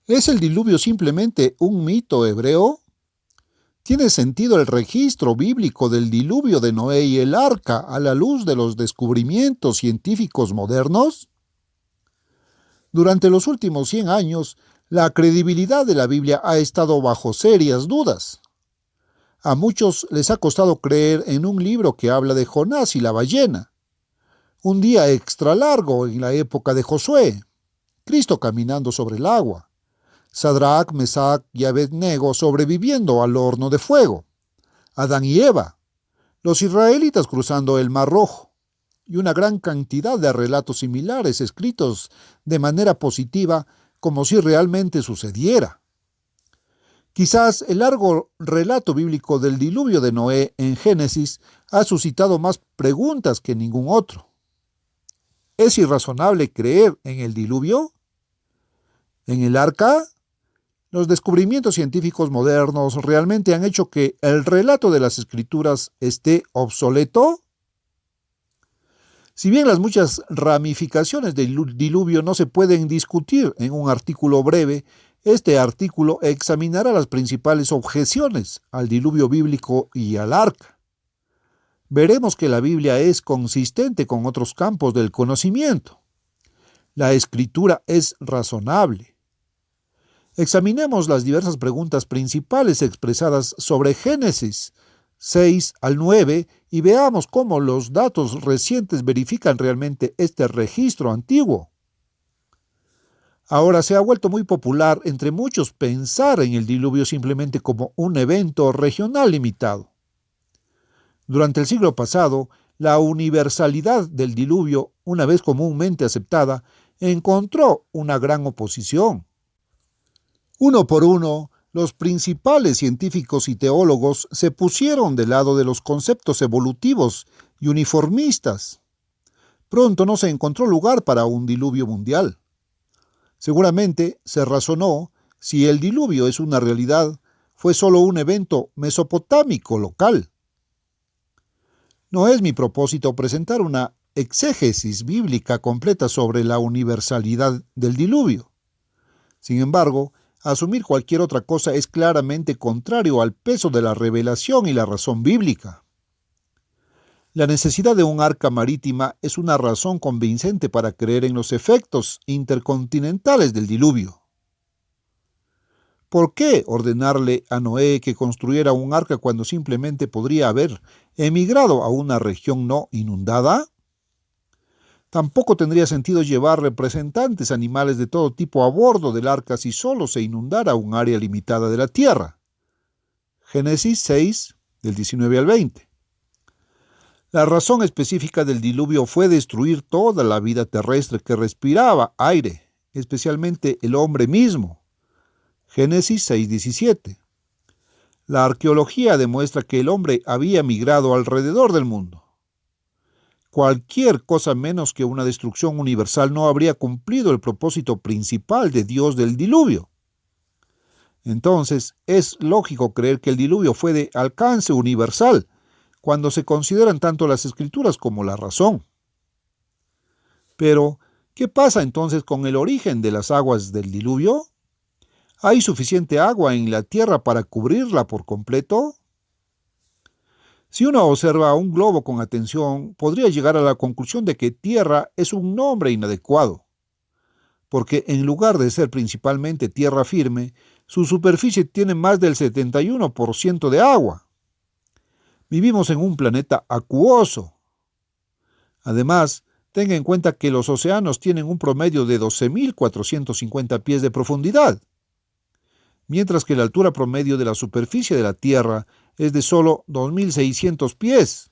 ¿Es el diluvio simplemente un mito hebreo? ¿Tiene sentido el registro bíblico del diluvio de Noé y el arca a la luz de los descubrimientos científicos modernos? Durante los últimos 100 años, la credibilidad de la Biblia ha estado bajo serias dudas. A muchos les ha costado creer en un libro que habla de Jonás y la ballena, un día extra largo en la época de Josué, Cristo caminando sobre el agua, Sadrach, Mesach y Abednego sobreviviendo al horno de fuego, Adán y Eva, los israelitas cruzando el Mar Rojo, y una gran cantidad de relatos similares escritos de manera positiva como si realmente sucediera. Quizás el largo relato bíblico del diluvio de Noé en Génesis ha suscitado más preguntas que ningún otro. ¿Es irrazonable creer en el diluvio? ¿En el arca? Los descubrimientos científicos modernos realmente han hecho que el relato de las Escrituras esté obsoleto. Si bien las muchas ramificaciones del diluvio no se pueden discutir en un artículo breve, este artículo examinará las principales objeciones al diluvio bíblico y al arca. Veremos que la Biblia es consistente con otros campos del conocimiento. La Escritura es razonable. Examinemos las diversas preguntas principales expresadas sobre Génesis 6 al 9 y veamos cómo los datos recientes verifican realmente este registro antiguo. Ahora se ha vuelto muy popular entre muchos pensar en el diluvio simplemente como un evento regional limitado. Durante el siglo pasado, la universalidad del diluvio, una vez comúnmente aceptada, encontró una gran oposición. Uno por uno, los principales científicos y teólogos se pusieron del lado de los conceptos evolutivos y uniformistas. Pronto no se encontró lugar para un diluvio mundial. Seguramente se razonó, si el diluvio es una realidad, fue solo un evento mesopotámico local. No es mi propósito presentar una exégesis bíblica completa sobre la universalidad del diluvio. Sin embargo, asumir cualquier otra cosa es claramente contrario al peso de la revelación y la razón bíblica. La necesidad de un arca marítima es una razón convincente para creer en los efectos intercontinentales del diluvio. ¿Por qué ordenarle a Noé que construyera un arca cuando simplemente podría haber emigrado a una región no inundada? Tampoco tendría sentido llevar representantes animales de todo tipo a bordo del arca si solo se inundara un área limitada de la tierra. Génesis 6, del 19 al 20. La razón específica del diluvio fue destruir toda la vida terrestre que respiraba aire, especialmente el hombre mismo. Génesis 6:17. La arqueología demuestra que el hombre había migrado alrededor del mundo. Cualquier cosa menos que una destrucción universal no habría cumplido el propósito principal de Dios del diluvio. Entonces, es lógico creer que el diluvio fue de alcance universal, cuando se consideran tanto las Escrituras como la razón. Pero, ¿qué pasa entonces con el origen de las aguas del diluvio? ¿Hay suficiente agua en la tierra para cubrirla por completo? Si uno observa un globo con atención, podría llegar a la conclusión de que tierra es un nombre inadecuado, porque en lugar de ser principalmente tierra firme, su superficie tiene más del 71% de agua. Vivimos en un planeta acuoso. Además, tenga en cuenta que los océanos tienen un promedio de 12.450 pies de profundidad, mientras que la altura promedio de la superficie de la Tierra es de solo 2.600 pies.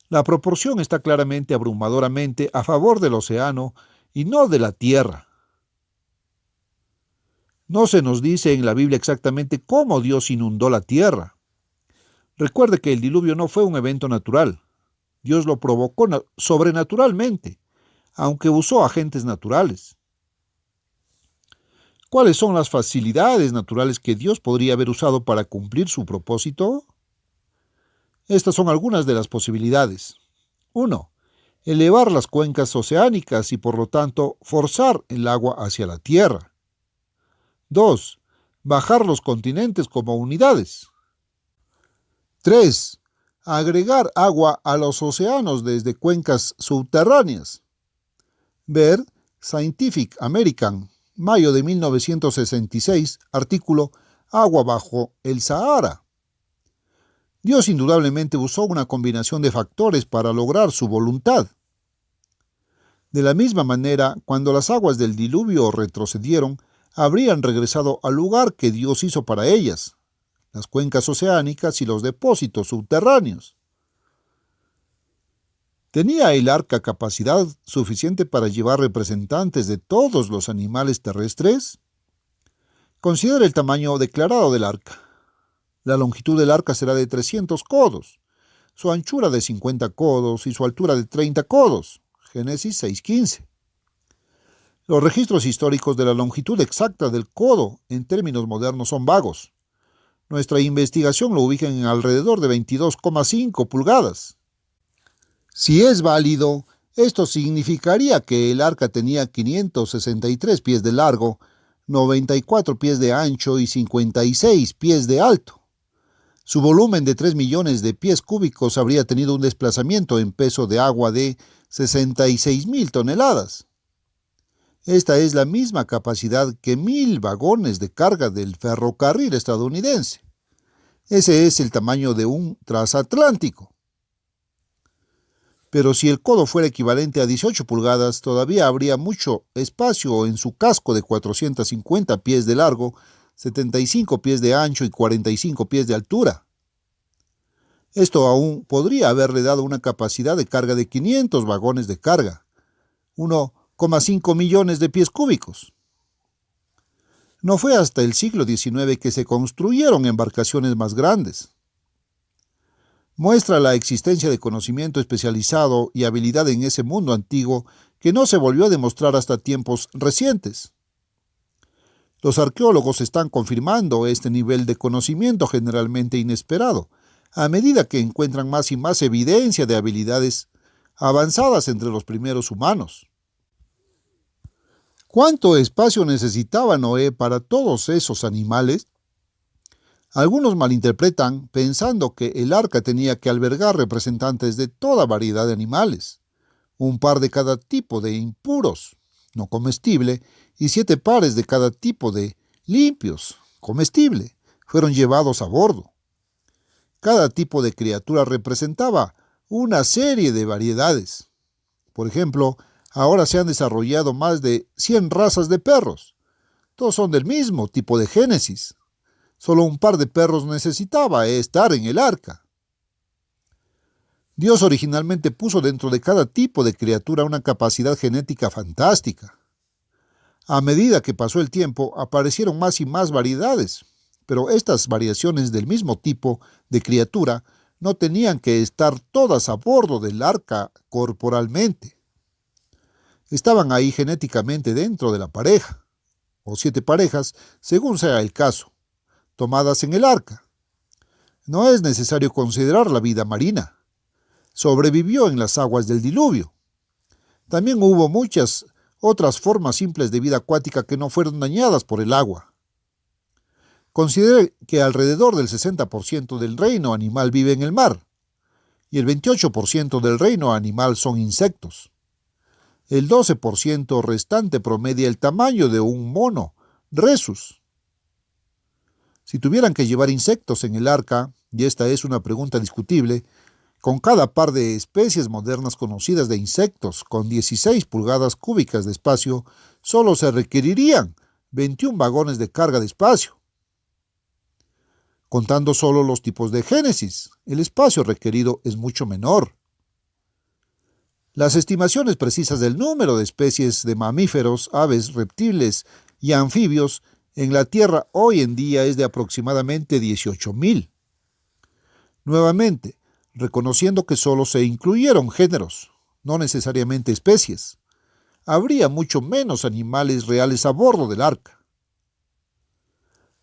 La proporción está claramente abrumadoramente a favor del océano y no de la Tierra. No se nos dice en la Biblia exactamente cómo Dios inundó la Tierra. Recuerde que el diluvio no fue un evento natural. Dios lo provocó sobrenaturalmente, aunque usó agentes naturales. ¿Cuáles son las facilidades naturales que Dios podría haber usado para cumplir su propósito? Estas son algunas de las posibilidades. 1. Elevar las cuencas oceánicas y por lo tanto forzar el agua hacia la tierra. 2. Bajar los continentes como unidades. 3. Agregar agua a los océanos desde cuencas subterráneas. Ver Scientific American, mayo de 1966, artículo Agua bajo el Sahara. Dios indudablemente usó una combinación de factores para lograr su voluntad. De la misma manera, cuando las aguas del diluvio retrocedieron, habrían regresado al lugar que Dios hizo para ellas, las cuencas oceánicas y los depósitos subterráneos. ¿Tenía el arca capacidad suficiente para llevar representantes de todos los animales terrestres? Considera el tamaño declarado del arca. La longitud del arca será de 300 codos, su anchura de 50 codos y su altura de 30 codos. Génesis 6:15. Los registros históricos de la longitud exacta del codo en términos modernos son vagos. Nuestra investigación lo ubica en alrededor de 22,5 pulgadas. Si es válido, esto significaría que el arca tenía 563 pies de largo, 94 pies de ancho y 56 pies de alto. Su volumen de 3 millones de pies cúbicos habría tenido un desplazamiento en peso de agua de 66,000 toneladas. Esta es la misma capacidad que 1,000 vagones de carga del ferrocarril estadounidense. Ese es el tamaño de un transatlántico. Pero si el codo fuera equivalente a 18 pulgadas, todavía habría mucho espacio en su casco de 450 pies de largo, 75 pies de ancho y 45 pies de altura. Esto aún podría haberle dado una capacidad de carga de 500 vagones de carga, 1,5 millones de pies cúbicos. No fue hasta el siglo XIX que se construyeron embarcaciones más grandes. Muestra la existencia de conocimiento especializado y habilidad en ese mundo antiguo que no se volvió a demostrar hasta tiempos recientes. Los arqueólogos están confirmando este nivel de conocimiento generalmente inesperado, a medida que encuentran más y más evidencia de habilidades avanzadas entre los primeros humanos. ¿Cuánto espacio necesitaba Noé para todos esos animales? Algunos malinterpretan pensando que el arca tenía que albergar representantes de toda variedad de animales, un par de cada tipo de impuros, no comestible, y 7 pares de cada tipo de limpios, comestible, fueron llevados a bordo. Cada tipo de criatura representaba una serie de variedades. Por ejemplo, ahora se han desarrollado más de 100 razas de perros. Todos son del mismo tipo de génesis. Solo un par de perros necesitaba estar en el arca. Dios originalmente puso dentro de cada tipo de criatura una capacidad genética fantástica. A medida que pasó el tiempo, aparecieron más y más variedades, pero estas variaciones del mismo tipo de criatura no tenían que estar todas a bordo del arca corporalmente. Estaban ahí genéticamente dentro de la pareja, o 7 parejas, según sea el caso, tomadas en el arca. No es necesario considerar la vida marina. Sobrevivió en las aguas del diluvio. También hubo muchas otras formas simples de vida acuática que no fueron dañadas por el agua. Considere que alrededor del 60% del reino animal vive en el mar, y el 28% del reino animal son insectos. El 12% restante promedia el tamaño de un mono rhesus. Si tuvieran que llevar insectos en el arca, y esta es una pregunta discutible, con cada par de especies modernas conocidas de insectos con 16 pulgadas cúbicas de espacio, solo se requerirían 21 vagones de carga de espacio. Contando solo los tipos de génesis, el espacio requerido es mucho menor. Las estimaciones precisas del número de especies de mamíferos, aves, reptiles y anfibios en la Tierra hoy en día es de aproximadamente 18,000. Nuevamente, reconociendo que solo se incluyeron géneros, no necesariamente especies, habría mucho menos animales reales a bordo del arca.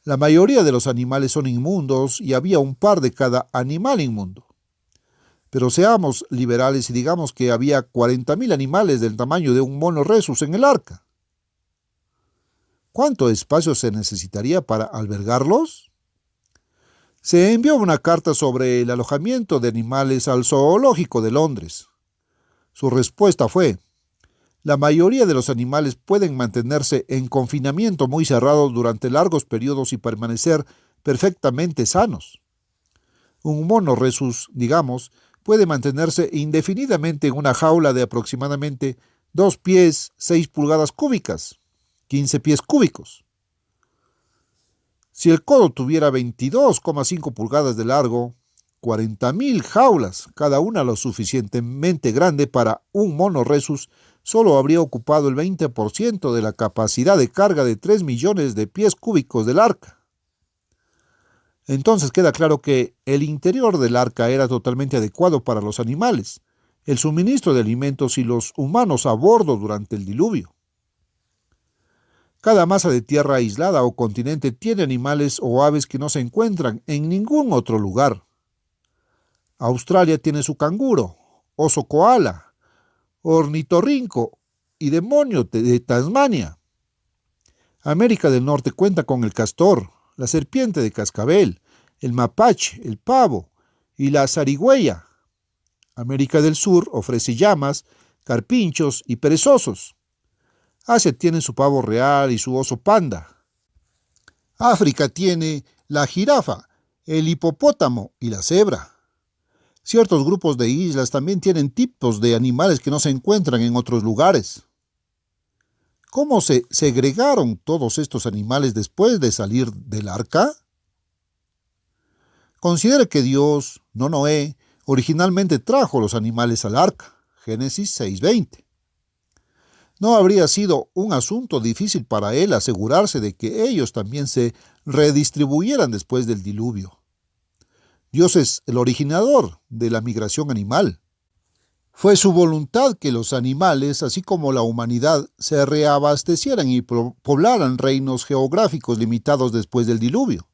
La mayoría de los animales son inmundos y había un par de cada animal inmundo. Pero seamos liberales y digamos que había 40,000 animales del tamaño de un mono rhesus en el arca. ¿Cuánto espacio se necesitaría para albergarlos? Se envió una carta sobre el alojamiento de animales al Zoológico de Londres. Su respuesta fue: la mayoría de los animales pueden mantenerse en confinamiento muy cerrado durante largos periodos y permanecer perfectamente sanos. Un mono rhesus, digamos, puede mantenerse indefinidamente en una jaula de aproximadamente 2 pies 6 pulgadas cúbicas, 15 pies cúbicos. Si el codo tuviera 22,5 pulgadas de largo, 40.000 jaulas, cada una lo suficientemente grande para un mono rhesus, solo habría ocupado el 20% de la capacidad de carga de 3 millones de pies cúbicos del arca. Entonces queda claro que el interior del arca era totalmente adecuado para los animales, el suministro de alimentos y los humanos a bordo durante el diluvio. Cada masa de tierra aislada o continente tiene animales o aves que no se encuentran en ningún otro lugar. Australia tiene su canguro, oso koala, ornitorrinco y demonio de Tasmania. América del Norte cuenta con el castor, la serpiente de cascabel, el mapache, el pavo y la zarigüeya. América del Sur ofrece llamas, carpinchos y perezosos. Asia tiene su pavo real y su oso panda. África tiene la jirafa, el hipopótamo y la cebra. Ciertos grupos de islas también tienen tipos de animales que no se encuentran en otros lugares. ¿Cómo se segregaron todos estos animales después de salir del arca? Considere que Dios, no Noé, originalmente trajo los animales al arca. Génesis 6:20. No habría sido un asunto difícil para él asegurarse de que ellos también se redistribuyeran después del diluvio. Dios es el originador de la migración animal. Fue su voluntad que los animales, así como la humanidad, se reabastecieran y poblaran reinos geográficos limitados después del diluvio.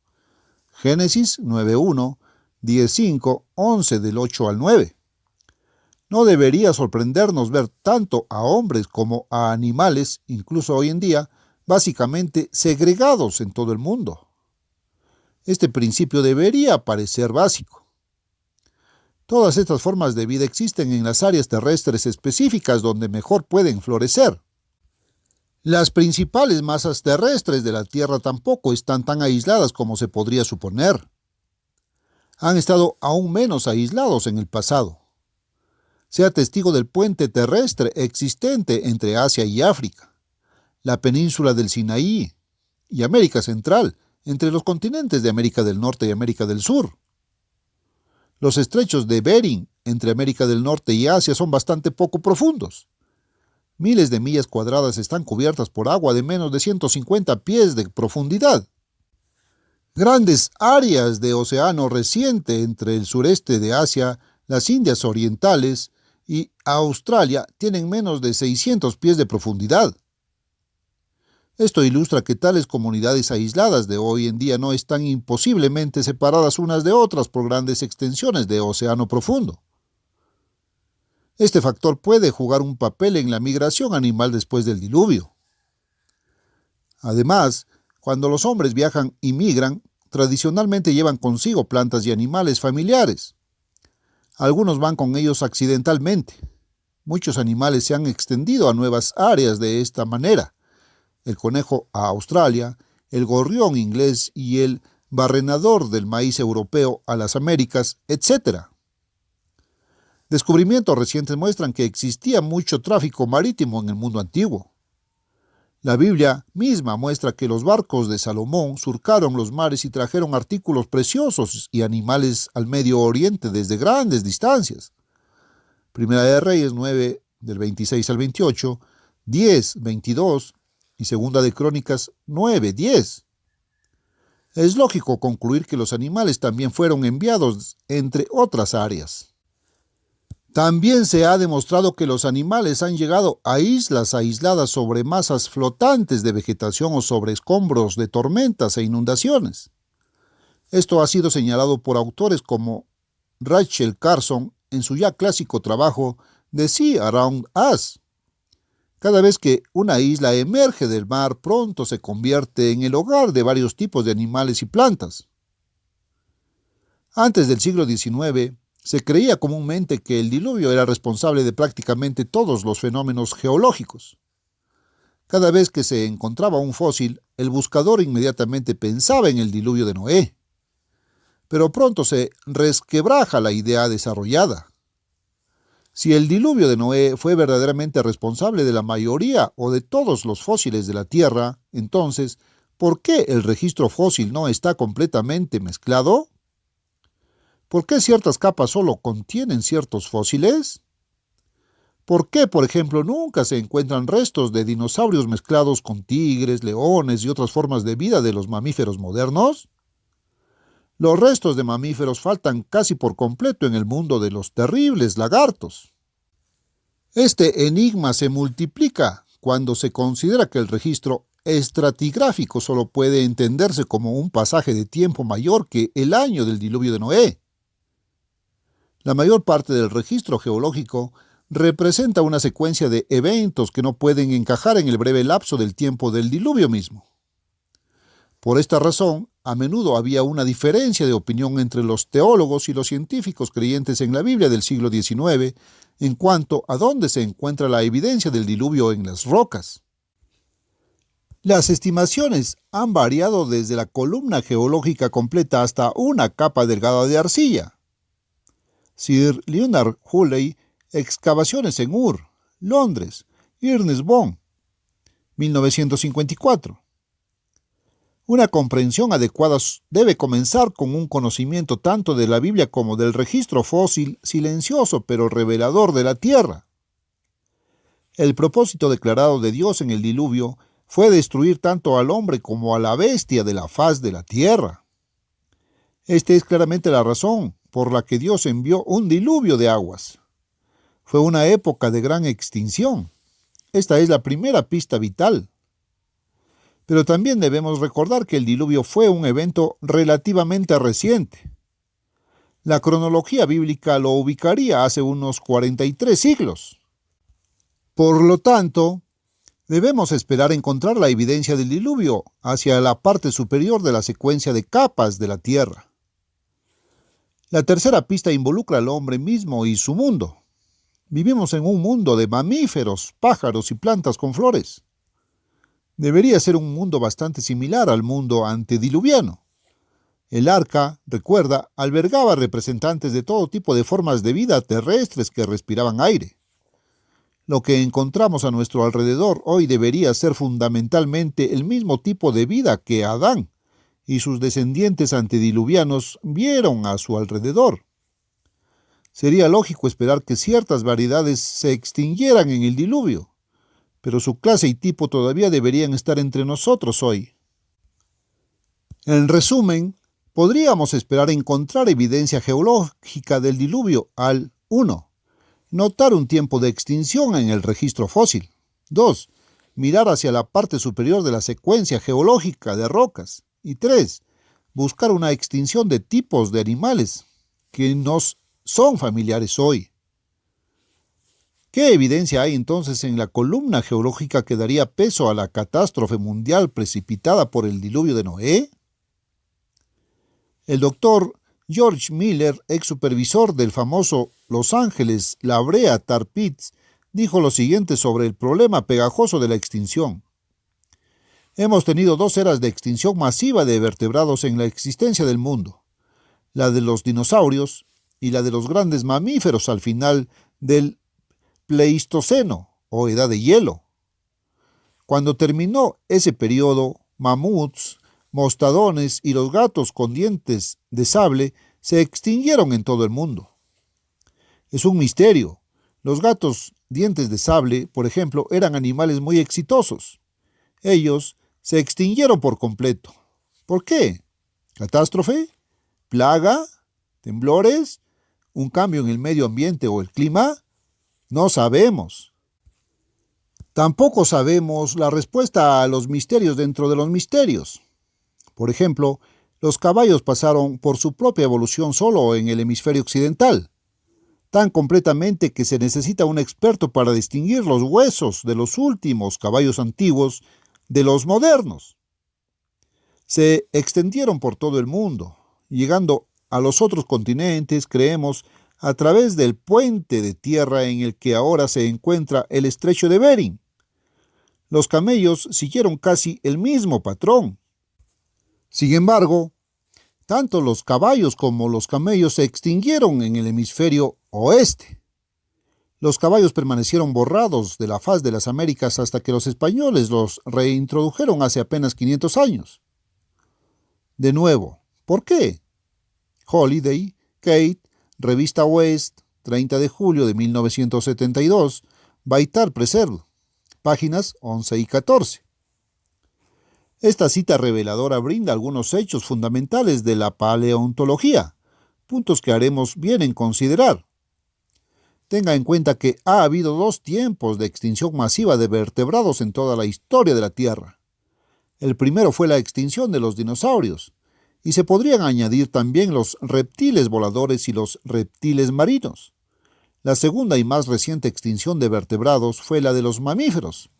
Génesis 9:1, 10:5, 11 del 8 al 9. No debería sorprendernos ver tanto a hombres como a animales, incluso hoy en día, básicamente segregados en todo el mundo. Este principio debería parecer básico. Todas estas formas de vida existen en las áreas terrestres específicas donde mejor pueden florecer. Las principales masas terrestres de la Tierra tampoco están tan aisladas como se podría suponer. Han estado aún menos aislados en el pasado. Sea testigo del puente terrestre existente entre Asia y África, la península del Sinaí y América Central, entre los continentes de América del Norte y América del Sur. Los estrechos de Bering entre América del Norte y Asia son bastante poco profundos. Miles de millas cuadradas están cubiertas por agua de menos de 150 pies de profundidad. Grandes áreas de océano reciente entre el sureste de Asia, las Indias Orientales y Australia tienen menos de 600 pies de profundidad. Esto ilustra que tales comunidades aisladas de hoy en día no están imposiblemente separadas unas de otras por grandes extensiones de océano profundo. Este factor puede jugar un papel en la migración animal después del diluvio. Además, cuando los hombres viajan y migran, tradicionalmente llevan consigo plantas y animales familiares. Algunos van con ellos accidentalmente. Muchos animales se han extendido a nuevas áreas de esta manera. El conejo a Australia, el gorrión inglés y el barrenador del maíz europeo a las Américas, etc. Descubrimientos recientes muestran que existía mucho tráfico marítimo en el mundo antiguo. La Biblia misma muestra que los barcos de Salomón surcaron los mares y trajeron artículos preciosos y animales al Medio Oriente desde grandes distancias. Primera de Reyes 9, del 26 al 28, 10, 22 y Segunda de Crónicas 9, 10. Es lógico concluir que los animales también fueron enviados entre otras áreas. También se ha demostrado que los animales han llegado a islas aisladas sobre masas flotantes de vegetación o sobre escombros de tormentas e inundaciones. Esto ha sido señalado por autores como Rachel Carson en su ya clásico trabajo The Sea Around Us. Cada vez que una isla emerge del mar, pronto se convierte en el hogar de varios tipos de animales y plantas. Antes del siglo XIX, se creía comúnmente que el diluvio era responsable de prácticamente todos los fenómenos geológicos. Cada vez que se encontraba un fósil, el buscador inmediatamente pensaba en el diluvio de Noé. Pero pronto se resquebraja la idea desarrollada. Si el diluvio de Noé fue verdaderamente responsable de la mayoría o de todos los fósiles de la Tierra, entonces, ¿por qué el registro fósil no está completamente mezclado? ¿Por qué ciertas capas solo contienen ciertos fósiles? ¿Por qué, por ejemplo, nunca se encuentran restos de dinosaurios mezclados con tigres, leones y otras formas de vida de los mamíferos modernos? Los restos de mamíferos faltan casi por completo en el mundo de los terribles lagartos. Este enigma se multiplica cuando se considera que el registro estratigráfico solo puede entenderse como un pasaje de tiempo mayor que el año del diluvio de Noé. La mayor parte del registro geológico representa una secuencia de eventos que no pueden encajar en el breve lapso del tiempo del diluvio mismo. Por esta razón, a menudo había una diferencia de opinión entre los teólogos y los científicos creyentes en la Biblia del siglo XIX en cuanto a dónde se encuentra la evidencia del diluvio en las rocas. Las estimaciones han variado desde la columna geológica completa hasta una capa delgada de arcilla. Sir Leonard Hawley, Excavaciones en Ur, Londres, Ernest Bohn, 1954. Una comprensión adecuada debe comenzar con un conocimiento tanto de la Biblia como del registro fósil silencioso pero revelador de la Tierra. El propósito declarado de Dios en el diluvio fue destruir tanto al hombre como a la bestia de la faz de la Tierra. Esta es claramente la razón por la que Dios envió un diluvio de aguas. Fue una época de gran extinción. Esta es la primera pista vital. Pero también debemos recordar que el diluvio fue un evento relativamente reciente. La cronología bíblica lo ubicaría hace unos 43 siglos. Por lo tanto, debemos esperar encontrar la evidencia del diluvio hacia la parte superior de la secuencia de capas de la Tierra. La tercera pista involucra al hombre mismo y su mundo. Vivimos en un mundo de mamíferos, pájaros y plantas con flores. Debería ser un mundo bastante similar al mundo antediluviano. El arca, recuerda, albergaba representantes de todo tipo de formas de vida terrestres que respiraban aire. Lo que encontramos a nuestro alrededor hoy debería ser fundamentalmente el mismo tipo de vida que Adán y sus descendientes antediluvianos vieron a su alrededor. Sería lógico esperar que ciertas variedades se extinguieran en el diluvio, pero su clase y tipo todavía deberían estar entre nosotros hoy. En resumen, podríamos esperar encontrar evidencia geológica del diluvio al 1. Notar un tiempo de extinción en el registro fósil. 2. Mirar hacia la parte superior de la secuencia geológica de rocas. Y 3. Buscar una extinción de tipos de animales que nos son familiares hoy. ¿Qué evidencia hay entonces en la columna geológica que daría peso a la catástrofe mundial precipitada por el diluvio de Noé? El doctor George Miller, ex supervisor del famoso Los Ángeles La Brea Tar Pits, dijo lo siguiente sobre el problema pegajoso de la extinción. Hemos tenido 2 eras de extinción masiva de vertebrados en la existencia del mundo, la de los dinosaurios y la de los grandes mamíferos al final del Pleistoceno o Edad de Hielo. Cuando terminó ese periodo, mamuts, mostadones y los gatos con dientes de sable se extinguieron en todo el mundo. Es un misterio. Los gatos dientes de sable, por ejemplo, eran animales muy exitosos. Ellos se extinguieron por completo. ¿Por qué? ¿Catástrofe? ¿Plaga? ¿Temblores? ¿Un cambio en el medio ambiente o el clima? No sabemos. Tampoco sabemos la respuesta a los misterios dentro de los misterios. Por ejemplo, los caballos pasaron por su propia evolución solo en el hemisferio occidental. tan completamente que se necesita un experto para distinguir los huesos de los últimos caballos antiguos de los modernos. Se extendieron por todo el mundo, llegando a los otros continentes, creemos, a través del puente de tierra en el que ahora se encuentra el estrecho de Bering. Los camellos siguieron casi el mismo patrón. Sin embargo, tanto los caballos como los camellos se extinguieron en el hemisferio oeste. Los caballos permanecieron borrados de la faz de las Américas hasta que los españoles los reintrodujeron hace apenas 500 años. De nuevo, ¿por qué? Holiday, Kate, Revista West, 30 de julio de 1972, Baitar Preserve, páginas 11 y 14. Esta cita reveladora brinda algunos hechos fundamentales de la paleontología, puntos que haremos bien en considerar. Tenga en cuenta que ha habido 2 tiempos de extinción masiva de vertebrados en toda la historia de la Tierra. El primero fue la extinción de los dinosaurios, y se podrían añadir también los reptiles voladores y los reptiles marinos. La segunda y más reciente extinción de vertebrados fue la de los mamíferos,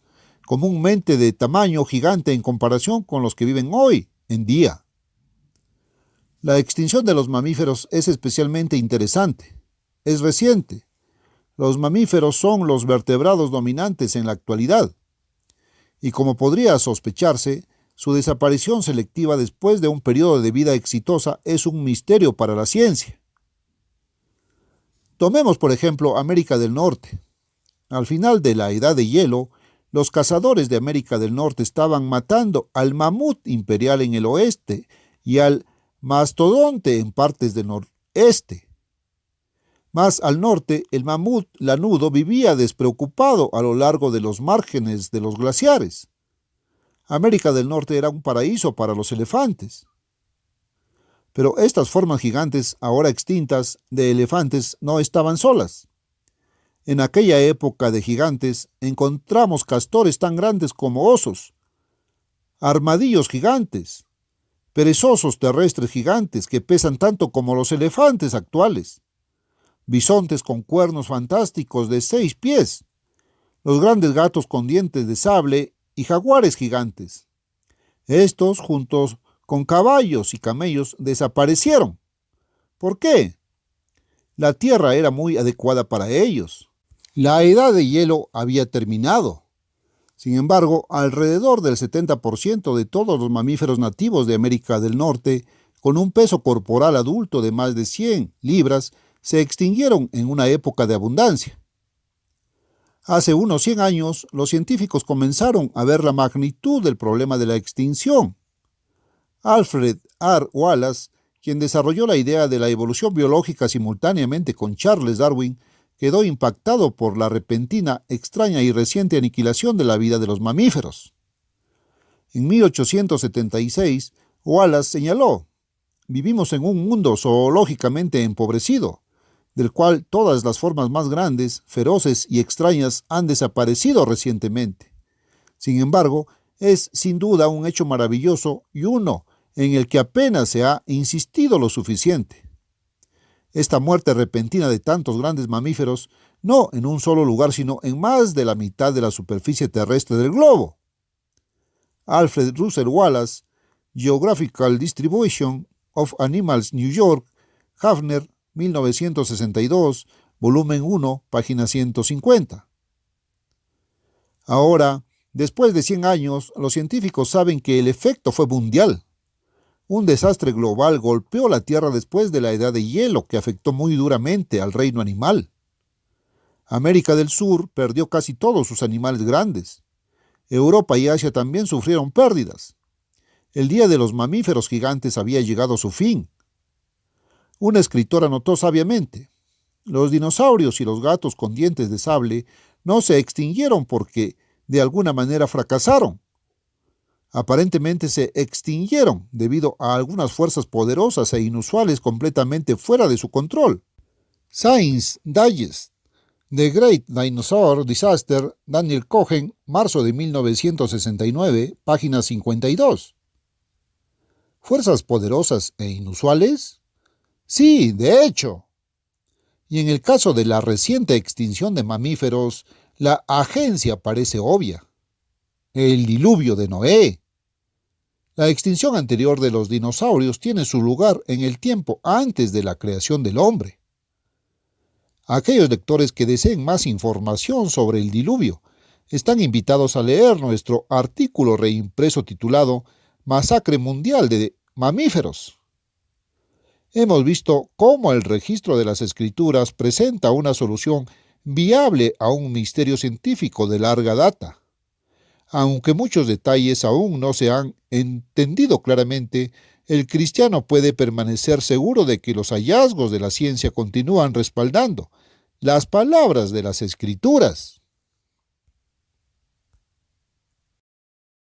comúnmente de tamaño gigante en comparación con los que viven hoy en día. La extinción de los mamíferos es especialmente interesante. Es reciente. Los mamíferos son los vertebrados dominantes en la actualidad, y como podría sospecharse, su desaparición selectiva después de un periodo de vida exitosa es un misterio para la ciencia. Tomemos, por ejemplo, América del Norte. Al final de la Edad de Hielo, los cazadores de América del Norte estaban matando al mamut imperial en el oeste y al mastodonte en partes del noreste. Más al norte, el mamut lanudo vivía despreocupado a lo largo de los márgenes de los glaciares. América del Norte era un paraíso para los elefantes. Pero estas formas gigantes, ahora extintas, de elefantes no estaban solas. En aquella época de gigantes encontramos castores tan grandes como osos, armadillos gigantes, perezosos terrestres gigantes que pesan tanto como los elefantes actuales, bisontes con cuernos fantásticos de 6 pies, los grandes gatos con dientes de sable y jaguares gigantes. Estos, juntos con caballos y camellos, desaparecieron. ¿Por qué? La tierra era muy adecuada para ellos. La edad de hielo había terminado. Sin embargo, alrededor del 70% de todos los mamíferos nativos de América del Norte, con un peso corporal adulto de más de 100 libras, se extinguieron en una época de abundancia. Hace unos 100 años, los científicos comenzaron a ver la magnitud del problema de la extinción. Alfred R. Wallace, quien desarrolló la idea de la evolución biológica simultáneamente con Charles Darwin, quedó impactado por la repentina, extraña y reciente aniquilación de la vida de los mamíferos. En 1876, Wallace señaló: «Vivimos en un mundo zoológicamente empobrecido, del cual todas las formas más grandes, feroces y extrañas han desaparecido recientemente. Sin embargo, es sin duda un hecho maravilloso y uno en el que apenas se ha insistido lo suficiente. Esta muerte repentina de tantos grandes mamíferos, no en un solo lugar, sino en más de la mitad de la superficie terrestre del globo». Alfred Russel Wallace, Geographical Distribution of Animals, New York, Hafner, 1962, volumen 1, página 150. Ahora, después de 100 años, los científicos saben que el efecto fue mundial. Un desastre global golpeó la Tierra después de la Edad de Hielo, que afectó muy duramente al reino animal. América del Sur perdió casi todos sus animales grandes. Europa y Asia también sufrieron pérdidas. El día de los mamíferos gigantes había llegado a su fin. Un escritor anotó sabiamente: «Los dinosaurios y los gatos con dientes de sable no se extinguieron porque de alguna manera fracasaron. Aparentemente se extinguieron debido a algunas fuerzas poderosas e inusuales completamente fuera de su control». Science Digest. The Great Dinosaur Disaster, Daniel Cohen, marzo de 1969, página 52. ¿Fuerzas poderosas e inusuales? Sí, de hecho. Y en el caso de la reciente extinción de mamíferos, la agencia parece obvia. El diluvio de Noé. La extinción anterior de los dinosaurios tiene su lugar en el tiempo antes de la creación del hombre. Aquellos lectores que deseen más información sobre el diluvio están invitados a leer nuestro artículo reimpreso titulado Masacre Mundial de Mamíferos. Hemos visto cómo el registro de las escrituras presenta una solución viable a un misterio científico de larga data. Aunque muchos detalles aún no se han entendido claramente, el cristiano puede permanecer seguro de que los hallazgos de la ciencia continúan respaldando las palabras de las Escrituras.